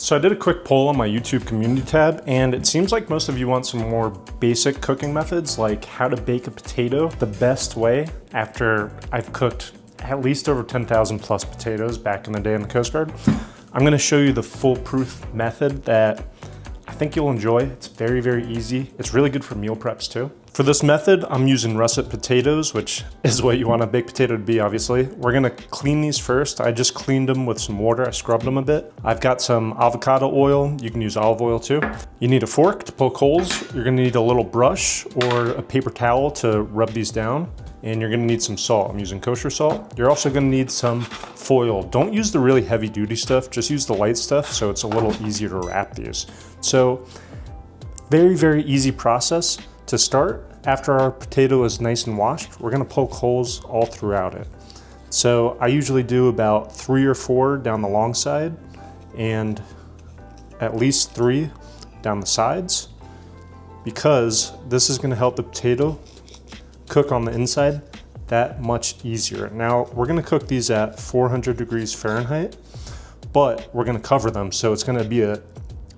So I did a quick poll on my YouTube community tab, and it seems like most of you want some more basic cooking methods, like how to bake a potato the best way after I've cooked at least over 10,000 plus potatoes back in the day in the Coast Guard. I'm gonna show you the foolproof method that I think you'll enjoy. It's very, very easy. It's really good for meal preps too. For this method, I'm using russet potatoes, which is what you want a baked potato to be, obviously. We're gonna clean these first. I just cleaned them with some water. I scrubbed them a bit. I've got some avocado oil. You can use olive oil too. You need a fork to poke holes. You're gonna need a little brush or a paper towel to rub these down. And you're gonna need some salt. I'm using kosher salt. You're also gonna need some foil. Don't use the really heavy duty stuff, just use the light stuff so it's a little easier to wrap these. So very, very easy process. To start, after our potato is nice and washed, we're gonna poke holes all throughout it. So I usually do about 3 or 4 down the long side and at least 3 down the sides, because this is gonna help the potato cook on the inside that much easier. Now we're gonna cook these at 400 degrees Fahrenheit, but we're gonna cover them, so it's gonna be a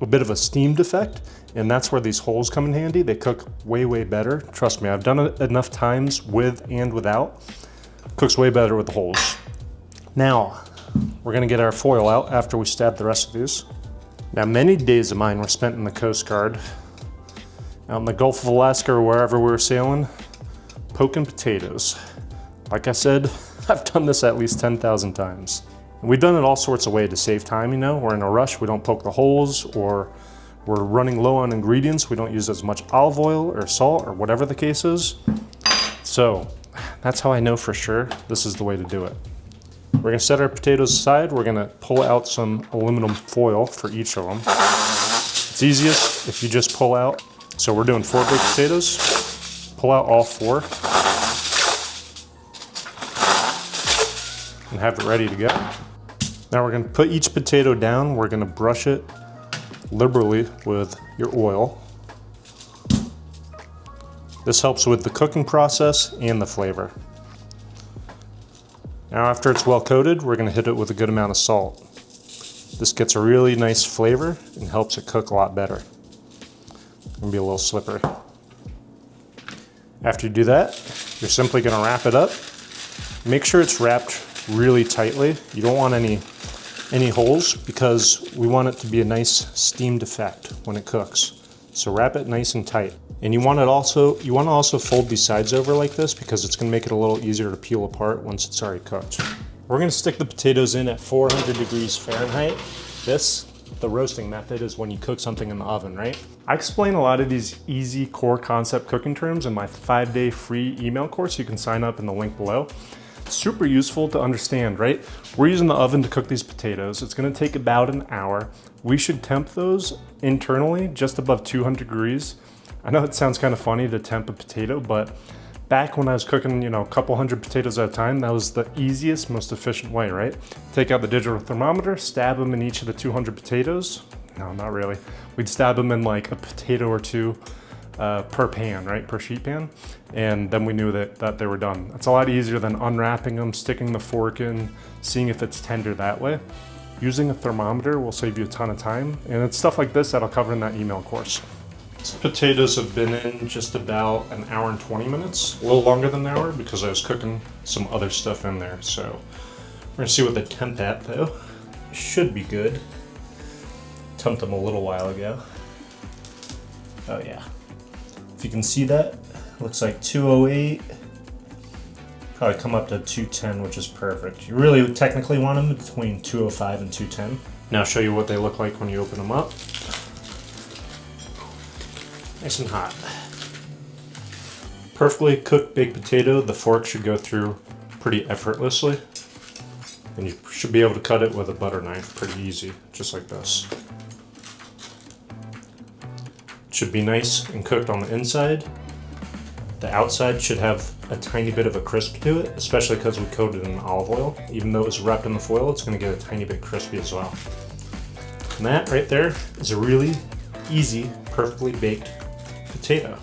bit of a steamed effect, and that's where these holes come in handy. They cook way, way better. Trust me, I've done it enough times with and without. Cooks way better with the holes. Now, we're gonna get our foil out after we stab the rest of these. Now, many days of mine were spent in the Coast Guard, out in the Gulf of Alaska or wherever we were sailing, poking potatoes. Like I said, I've done this at least 10,000 times. And we've done it all sorts of ways to save time, you know. We're in a rush, we don't poke the holes, or we're running low on ingredients. We don't use as much olive oil or salt or whatever the case is. So that's how I know for sure this is the way to do it. We're gonna set our potatoes aside. We're gonna pull out some aluminum foil for each of them. It's easiest if you just pull out. So we're doing 4 baked potatoes. Pull out all 4. And have it ready to go. Now we're gonna put each potato down. We're gonna brush it liberally with your oil. This helps with the cooking process and the flavor. Now after it's well coated, we're gonna hit it with a good amount of salt. This gets a really nice flavor and helps it cook a lot better. It's gonna be a little slippery. After you do that, you're simply gonna wrap it up. Make sure it's wrapped really tightly. You don't want any holes, because we want it to be a nice steamed effect when it cooks. So wrap it nice and tight. And you want to also fold these sides over like this, because it's going to make it a little easier to peel apart once it's already cooked. We're going to stick the potatoes in at 400 degrees Fahrenheit. The roasting method is when you cook something in the oven, right? I explain a lot of these easy core concept cooking terms in my 5-day free email course. You can sign up in the link below. Super useful to understand, right? We're using the oven to cook these potatoes. It's gonna take about an hour. We should temp those internally just above 200 degrees. I know it sounds kind of funny to temp a potato, but back when I was cooking, you know, a couple hundred potatoes at a time, that was the easiest, most efficient way, right? Take out the digital thermometer, stab them in each of the 200 potatoes. No, not really. We'd stab them in like a potato or 2 per pan, right? Per sheet pan. And then we knew that they were done. It's a lot easier than unwrapping them, sticking the fork in, seeing if it's tender that way. Using a thermometer will save you a ton of time. And it's stuff like this that I'll cover in that email course. These potatoes have been in just about an hour and 20 minutes, a little longer than an hour because I was cooking some other stuff in there. So we're gonna see what the temp at though. Should be good. Temped them a little while ago. Oh yeah. If you can see that, looks like 208. Probably come up to 210, which is perfect. You really technically want them between 205 and 210. Now I'll show you what they look like when you open them up. Nice and hot. Perfectly cooked baked potato. The fork should go through pretty effortlessly. And you should be able to cut it with a butter knife pretty easy, just like this. Should be nice and cooked on the inside. The outside should have a tiny bit of a crisp to it, especially because we coated it in olive oil. Even though it was wrapped in the foil, it's gonna get a tiny bit crispy as well. And that right there is a really easy, perfectly baked potato.